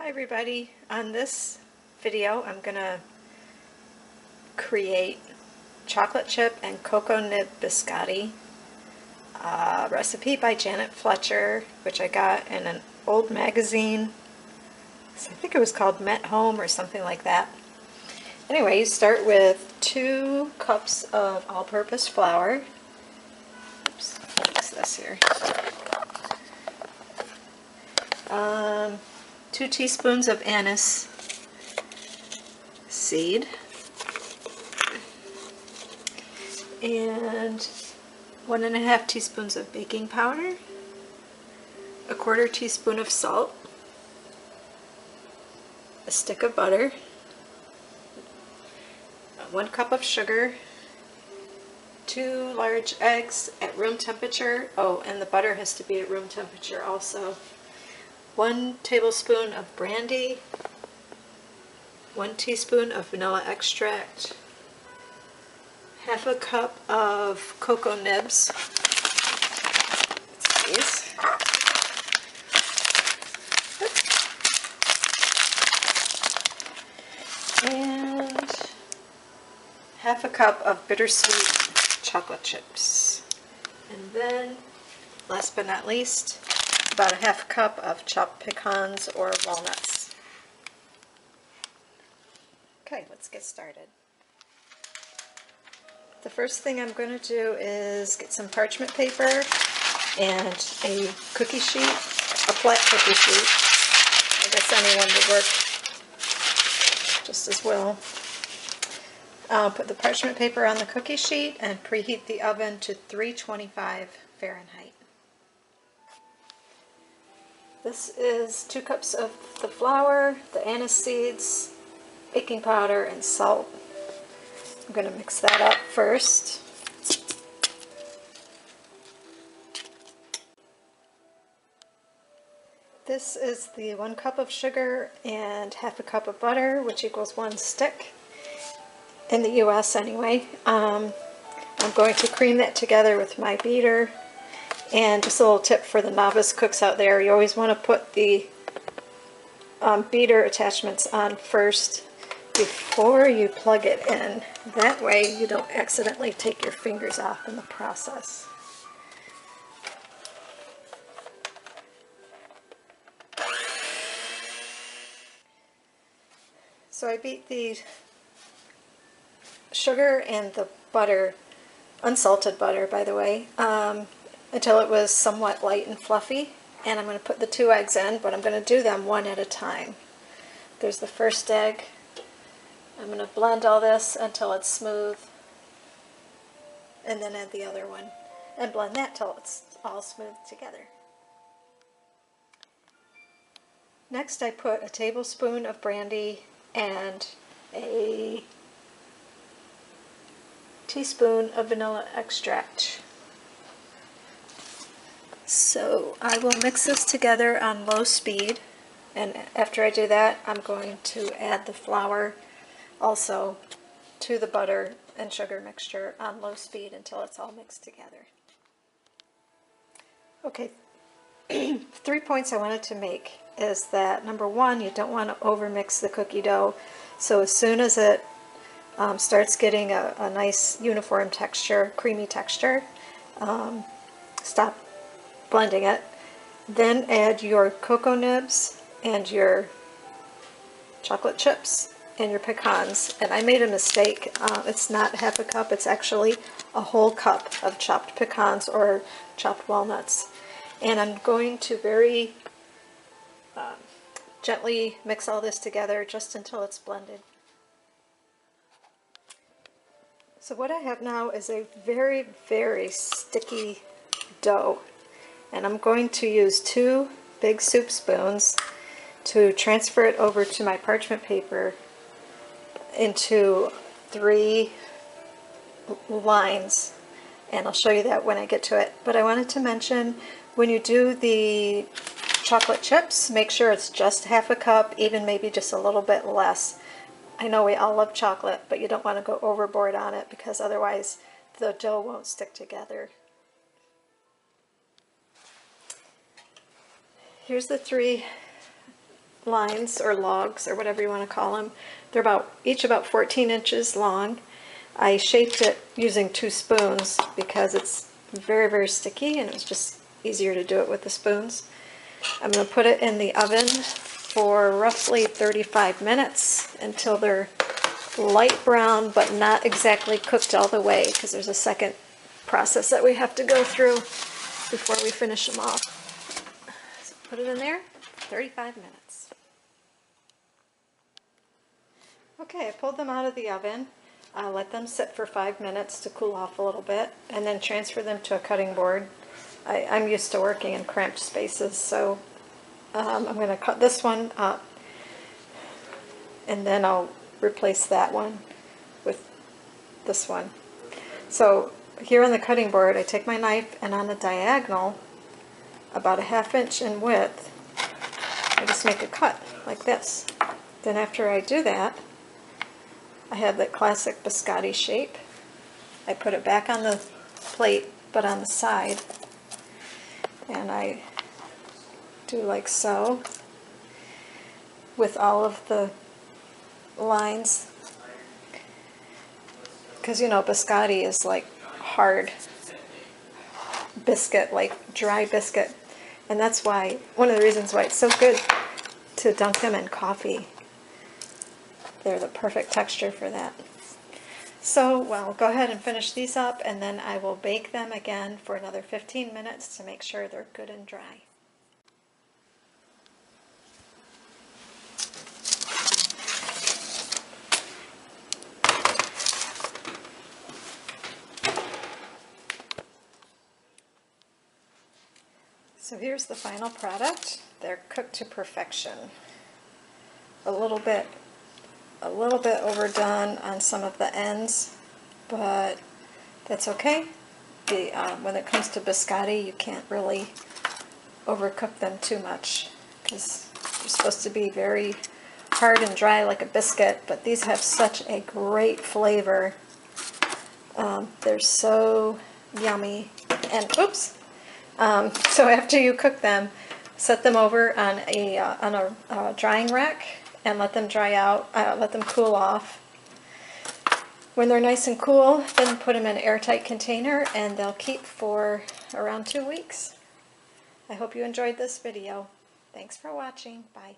Hi everybody, on this video I'm going to create chocolate chip and cocoa nib biscotti, recipe by Janet Fletcher, which I got in an old magazine. So I think it was called Met Home or something like that. Anyway, you start with 2 cups of all-purpose flour. Oops, what's this here? 2 teaspoons of anise seed, and 1½ teaspoons of baking powder, 1/4 teaspoon of salt, a stick of butter, 1 cup of sugar, 2 large eggs at room temperature. Oh, and the butter has to be at room temperature also. 1 tablespoon of brandy, 1 teaspoon of vanilla extract, 1/2 cup of cocoa nibs. These. And 1/2 cup of bittersweet chocolate chips. And then, last but not least, about 1/2 cup of chopped pecans or walnuts. Okay, let's get started. The first thing I'm going to do is get some parchment paper and a cookie sheet, a flat cookie sheet. I guess anyone would work just as well. Put the parchment paper on the cookie sheet and preheat the oven to 325 Fahrenheit. This is 2 cups of the flour, the anise seeds, baking powder, and salt. I'm going to mix that up first. This is the 1 cup of sugar and 1/2 cup of butter, which equals 1 stick, in the US anyway. I'm going to cream that together with my beater. And just a little tip for the novice cooks out there, you always want to put the beater attachments on first before you plug it in. That way you don't accidentally take your fingers off in the process. So I beat the sugar and the butter, unsalted butter by the way, until it was somewhat light and fluffy. And I'm going to put the 2 eggs in, but I'm going to do them one at a time. There's the first egg. I'm going to blend all this until it's smooth, and then add the other one, and blend that till it's all smooth together. Next I put a tablespoon of brandy and a teaspoon of vanilla extract. So I will mix this together on low speed, and after I do that I'm going to add the flour also to the butter and sugar mixture on low speed until it's all mixed together. Okay, 3 points I wanted to make is that, number 1, you don't want to overmix the cookie dough. So as soon as it starts getting a nice uniform texture, creamy texture, stop blending it. Then add your cocoa nibs and your chocolate chips and your pecans. And I made a mistake. It's not 1/2 cup, it's actually a whole cup of chopped pecans or chopped walnuts. And I'm going to very gently mix all this together just until it's blended. So what I have now is a very, very sticky dough. And I'm going to use 2 big soup spoons to transfer it over to my parchment paper into 3 lines. And I'll show you that when I get to it. But I wanted to mention, when you do the chocolate chips, make sure it's just 1/2 cup, even maybe just a little bit less. I know we all love chocolate, but you don't want to go overboard on it because otherwise the dough won't stick together. Here's the 3 lines or logs or whatever you want to call them. They're each about 14 inches long. I shaped it using 2 spoons because it's very, very sticky and it's just easier to do it with the spoons. I'm going to put it in the oven for roughly 35 minutes until they're light brown but not exactly cooked all the way, because there's a second process that we have to go through before we finish them off. So put it in there, 35 minutes. Okay, I pulled them out of the oven. Let them sit for 5 minutes to cool off a little bit, and then transfer them to a cutting board. I'm used to working in cramped spaces, so I'm going to cut this one up, and then I'll replace that one with this one. So here on the cutting board, I take my knife, and on the diagonal, about a 1/2 inch in width, I just make a cut like this. Then after I do that, I have that classic biscotti shape. I put it back on the plate, but on the side, and I do like so with all of the lines, because you know biscotti is like hard biscuit, like dry biscuit, and that's why, one of the reasons why it's so good to dunk them in coffee. They're the perfect texture for that. So, well, go ahead and finish these up, and then I will bake them again for another 15 minutes to make sure they're good and dry. So here's the final product. They're cooked to perfection. A little bit overdone on some of the ends, but that's okay. When it comes to biscotti, you can't really overcook them too much, because they're supposed to be very hard and dry like a biscuit, but these have such a great flavor. They're so yummy. And oops! So after you cook them, set them over on a drying rack and let them dry out, let them cool off. When they're nice and cool, then put them in an airtight container, and they'll keep for around 2 weeks. I hope you enjoyed this video. Thanks for watching. Bye.